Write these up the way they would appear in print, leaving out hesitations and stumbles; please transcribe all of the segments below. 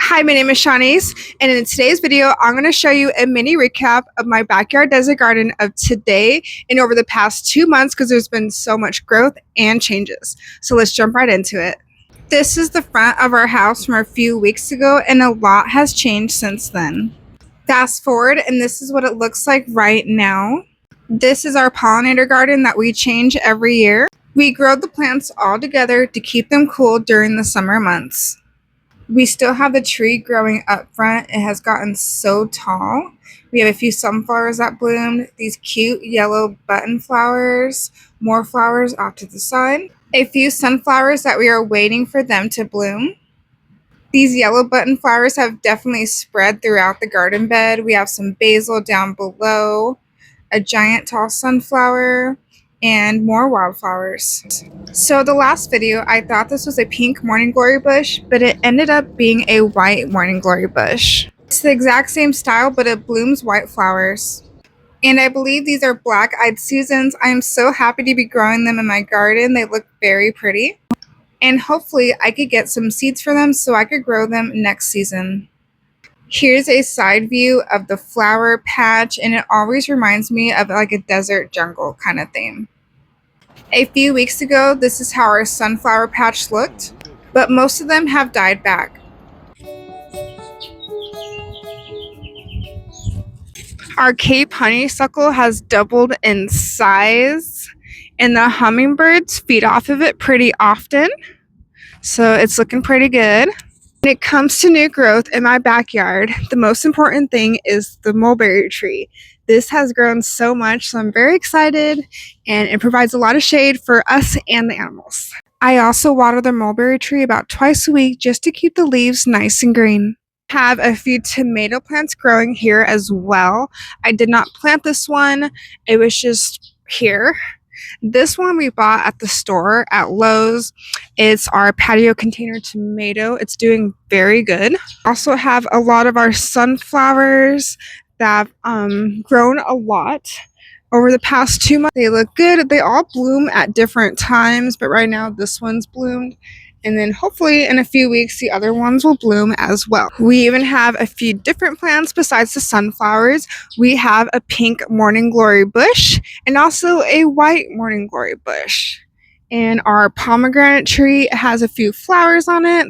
Hi, my name is Shanice, and in today's video, I'm going to show you a mini recap of my backyard desert garden of today and over the past 2 months because there's been so much growth and changes. So let's jump right into it. This is the front of our house from a few weeks ago, and a lot has changed since then. Fast forward, and this is what it looks like right now. This is our pollinator garden that we change every year. We grow the plants all together to keep them cool during the summer months. We still have the tree growing up front. It has gotten so tall. We have a few sunflowers that bloomed, these cute yellow button flowers, more flowers off to the side, a few sunflowers that we are waiting for them to bloom. These yellow button flowers have definitely spread throughout the garden bed. We have some basil down below, a giant tall sunflower, and more wildflowers. So the last video, I thought this was a pink morning glory bush, but it ended up being a white morning glory bush. It's the exact same style, but it blooms white flowers. And I believe these are black-eyed Susans. I am so happy to be growing them in my garden. They look very pretty. And hopefully I could get some seeds for them so I could grow them next season. Here's a side view of the flower patch, and it always reminds me of like a desert jungle kind of theme. A few weeks ago, this is how our sunflower patch looked, but most of them have died back. Our Cape honeysuckle has doubled in size, and the hummingbirds feed off of it pretty often, so it's looking pretty good. When it comes to new growth in my backyard, the most important thing is the mulberry tree. This has grown so much, so I'm very excited, and it provides a lot of shade for us and the animals. I also water the mulberry tree about twice a week just to keep the leaves nice and green. I have a few tomato plants growing here as well. I did not plant this one, it was just here. This one we bought at the store at Lowe's. It's our patio container tomato. It's doing very good. Also have a lot of our sunflowers that have grown a lot over the past 2 months. They look good. They all bloom at different times, but right now this one's bloomed. And then hopefully in a few weeks, the other ones will bloom as well. We even have a few different plants besides the sunflowers. We have a pink morning glory bush and also a white morning glory bush. And our pomegranate tree has a few flowers on it,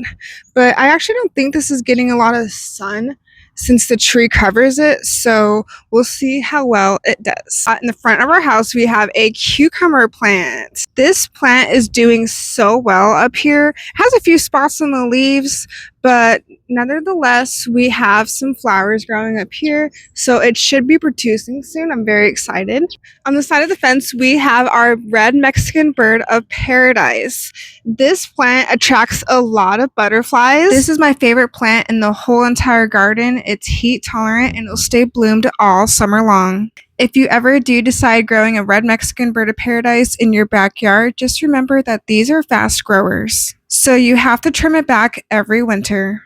but I actually don't think this is getting a lot of sun since the tree covers it, so we'll see how well it does. In the front of our house, we have a cucumber plant. This plant is doing so well up here. It has a few spots on the leaves, but nevertheless, we have some flowers growing up here, so it should be producing soon. I'm very excited. On the side of the fence, we have our red Mexican bird of paradise. This plant attracts a lot of butterflies. This is my favorite plant in the whole entire garden. It's heat tolerant and it'll stay bloomed all summer long. If you ever do decide growing a red Mexican bird of paradise in your backyard, just remember that these are fast growers, so you have to trim it back every winter.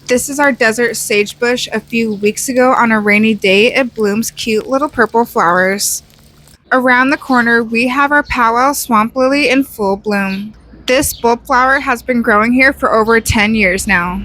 This is our desert sagebush. A few weeks ago on a rainy day, it blooms cute little purple flowers. Around the corner, we have our powwow swamp lily in full bloom. This bulb flower has been growing here for over 10 years now.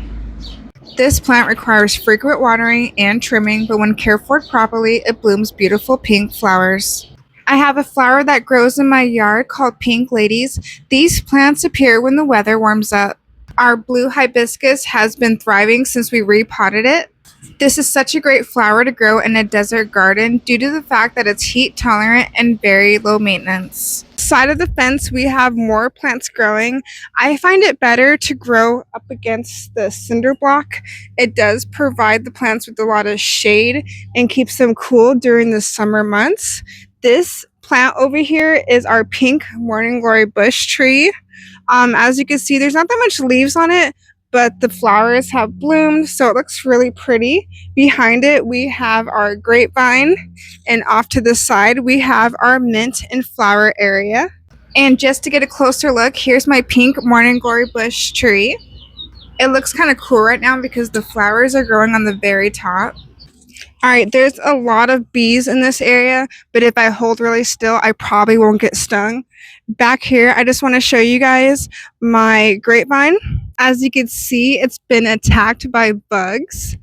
This plant requires frequent watering and trimming, but when cared for properly, it blooms beautiful pink flowers. I have a flower that grows in my yard called pink ladies. These plants appear when the weather warms up. Our blue hibiscus has been thriving since we repotted it. This is such a great flower to grow in a desert garden due to the fact that it's heat tolerant and very low maintenance. Side of the fence, we have more plants growing. I find it better to grow up against the cinder block. It does provide the plants with a lot of shade and keeps them cool during the summer months. This plant over here is our pink morning glory bush tree. As you can see, there's not that much leaves on it, but the flowers have bloomed, so it looks really pretty. Behind it, we have our grapevine, and off to the side, we have our mint and flower area. And just to get a closer look, here's my pink morning glory bush tree. It looks kind of cool right now because the flowers are growing on the very top. Alright, there's a lot of bees in this area, but if I hold really still, I probably won't get stung Back here, I just want to show you guys my grapevine. As you can see, it's been attacked by bugs,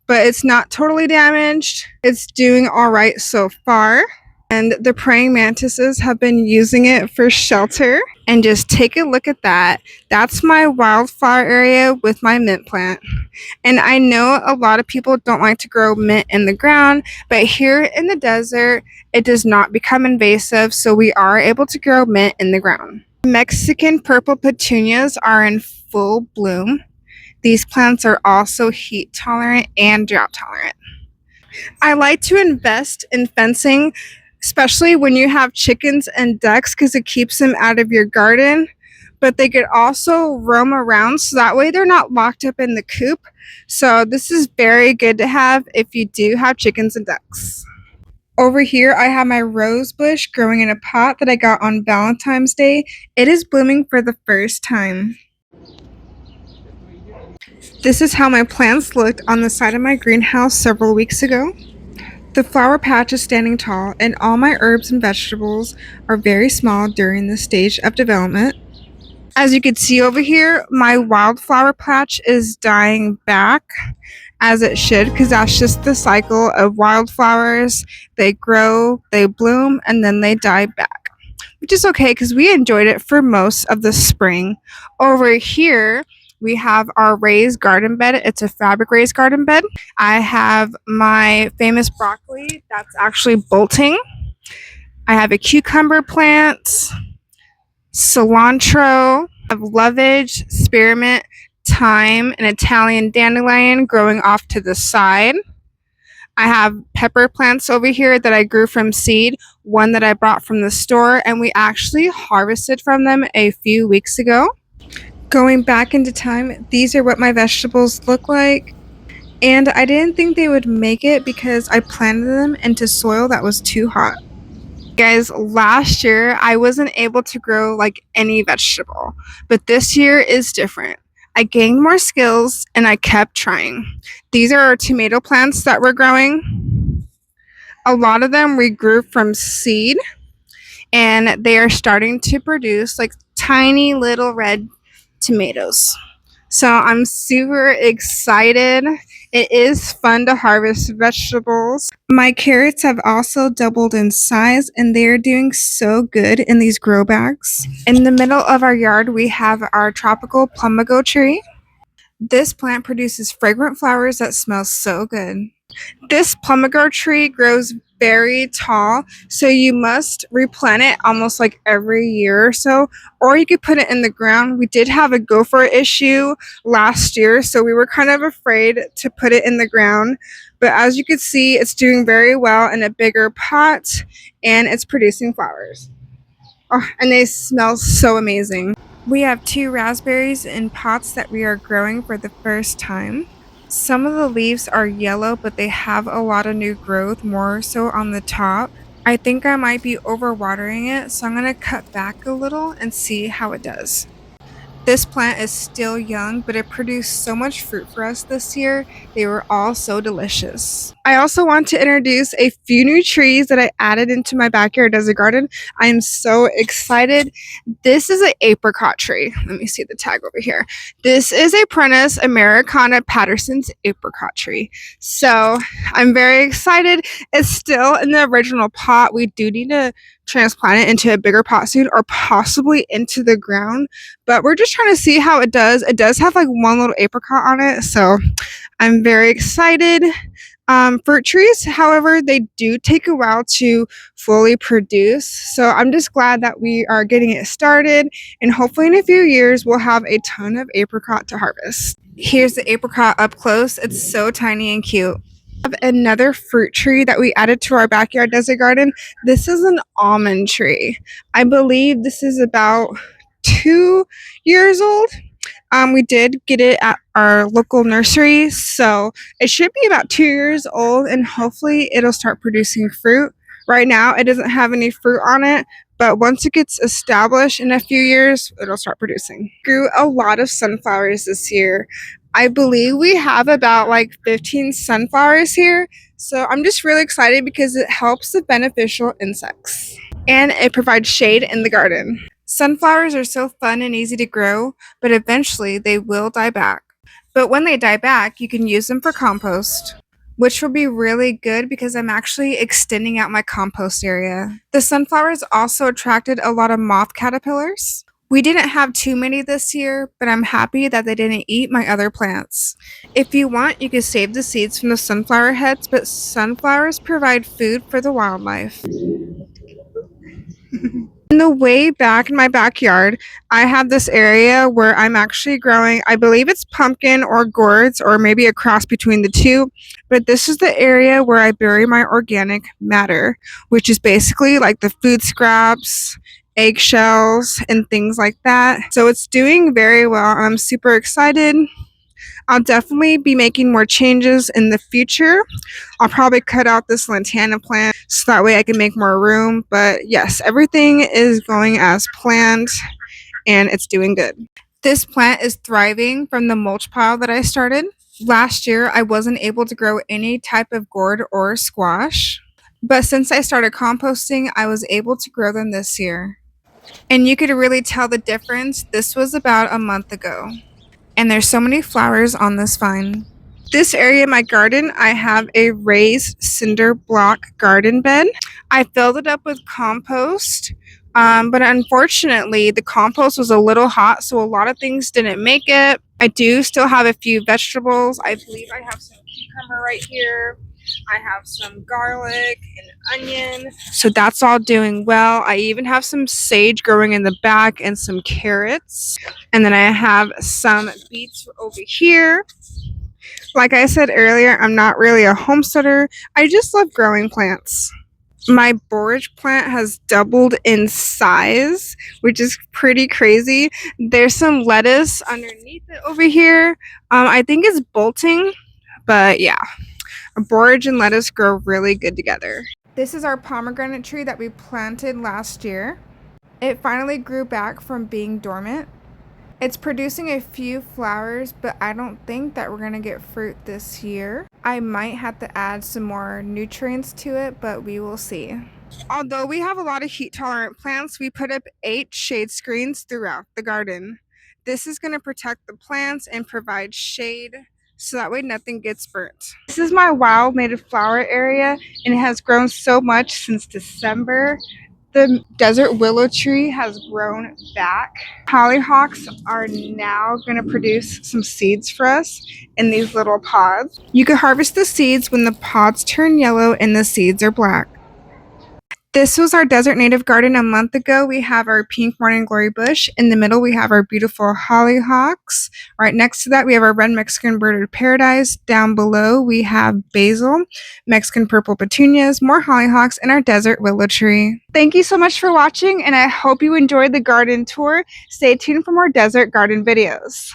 but it's not totally damaged. It's doing all right so far. And the praying mantises have been using it for shelter. And just take a look at that. That's my wildflower area with my mint plant. And I know a lot of people don't like to grow mint in the ground, but here in the desert, it does not become invasive, so we are able to grow mint in the ground. Mexican purple petunias are in full bloom. These plants are also heat tolerant and drought tolerant. I like to invest in fencing, especially when you have chickens and ducks, because it keeps them out of your garden. But they could also roam around, so that way they're not locked up in the coop. So this is very good to have if you do have chickens and ducks. Over here, I have my rose bush growing in a pot that I got on Valentine's Day. It is blooming for the first time. This is how my plants looked on the side of my greenhouse several weeks ago. The flower patch is standing tall, and all my herbs and vegetables are very small during this stage of development. As you can see over here, my wildflower patch is dying back, as it should, because that's just the cycle of wildflowers. They grow, they bloom, and then they die back, which is okay because we enjoyed it for most of the spring. Over here, we have our raised garden bed. It's a fabric raised garden bed. I have my famous broccoli that's actually bolting. I have a cucumber plant, cilantro, I have lovage, spearmint, thyme, and Italian dandelion growing off to the side. I have pepper plants over here that I grew from seed, one that I bought from the store, and we actually harvested from them a few weeks ago. Going back into time, these are what my vegetables look like. And I didn't think they would make it because I planted them into soil that was too hot. Guys, last year I wasn't able to grow like any vegetable, but this year is different. I gained more skills and I kept trying. These are our tomato plants that we're growing. A lot of them we grew from seed, and they are starting to produce like tiny little red tomatoes. So I'm super excited. It is fun to harvest vegetables. My carrots have also doubled in size, and they are doing so good in these grow bags. In the middle of our yard, we have our tropical plumago tree. This plant produces fragrant flowers that smell so good. This plumago tree grows very tall, so you must replant it almost like every year or so, or you could put it in the ground. We did have a gopher issue last year, so we were kind of afraid to put it in the ground. But as you can see, it's doing very well in a bigger pot, and it's producing flowers. Oh, and they smell so amazing. We have 2 raspberries in pots that we are growing for the first time. Some of the leaves are yellow, but they have a lot of new growth, more so on the top. I think I might be overwatering it, so I'm going to cut back a little and see how it does. This plant is still young, but it produced so much fruit for us this year. They were all so delicious. I also want to introduce a few new trees that I added into my backyard desert garden. I am so excited. This is an apricot tree. Let me see the tag over here. This is a Prunus Americana Patterson's apricot tree. So I'm very excited. It's still in the original pot. We do need to transplant it into a bigger pot soon, or possibly into the ground, but we're just trying to see how it does. It does have like one little apricot on it, so I'm very excited. Fruit trees, however, they do take a while to fully produce, so I'm just glad that we are getting it started, and hopefully in a few years we'll have a ton of apricot to harvest. Here's the apricot up close. It's so tiny and cute. Have another fruit tree that we added to our backyard desert garden. This is an almond tree. I believe this is about 2 years old. We did get it at our local nursery, so it should be about 2 years old, and hopefully it'll start producing fruit. Right now it doesn't have any fruit on it, but once it gets established in a few years, it'll start producing. Grew a lot of sunflowers this year. I believe we have about like 15 sunflowers here. So I'm just really excited because it helps the beneficial insects and it provides shade in the garden. Sunflowers are so fun and easy to grow, but eventually they will die back. But when they die back, you can use them for compost, which will be really good because I'm actually extending out my compost area. The sunflowers also attracted a lot of moth caterpillars. We didn't have too many this year, but I'm happy that they didn't eat my other plants. If you want, you can save the seeds from the sunflower heads, but sunflowers provide food for the wildlife. In the way back in my backyard, I have this area where I'm actually growing, I believe it's pumpkin or gourds or maybe a cross between the two, but this is the area where I bury my organic matter, which is basically like the food scraps, eggshells, and things like that. So it's doing very well, and I'm super excited. I'll definitely be making more changes in the future. I'll probably cut out this lantana plant so that way I can make more room. But yes, everything is going as planned and it's doing good. This plant is thriving from the mulch pile that I started. Last year, I wasn't able to grow any type of gourd or squash. But since I started composting, I was able to grow them this year. And you could really tell the difference. This was about a month ago. And there's so many flowers on this vine. This area of my garden, I have a raised cinder block garden bed. I filled it up with compost, but unfortunately the compost was a little hot, so a lot of things didn't make it. I do still have a few vegetables. I believe I have some cucumber right here. I have some garlic and onion. So that's all doing well. I even have some sage growing in the back and some carrots. And then I have some beets over here. Like I said earlier, I'm not really a homesteader. I just love growing plants. My borage plant has doubled in size, which is pretty crazy. There's some lettuce underneath it over here. I think it's bolting, but yeah. Borage and lettuce grow really good together. This is our pomegranate tree that we planted last year. It finally grew back from being dormant. It's producing a few flowers, but I don't think that we're going to get fruit this year. I might have to add some more nutrients to it, but we will see. Although we have a lot of heat tolerant plants, we put up 8 shade screens throughout the garden. This is going to protect the plants and provide shade so that way nothing gets burnt. This is my wild native flower area, and it has grown so much since December. The desert willow tree has grown back. Hollyhocks are now going to produce some seeds for us in these little pods. You can harvest the seeds when the pods turn yellow and the seeds are black. This was our desert native garden a month ago. We have our pink morning glory bush. In the middle, we have our beautiful hollyhocks. Right next to that, we have our red Mexican birded paradise. Down below, we have basil, Mexican purple petunias, more hollyhocks, and our desert willow tree. Thank you so much for watching, and I hope you enjoyed the garden tour. Stay tuned for more desert garden videos.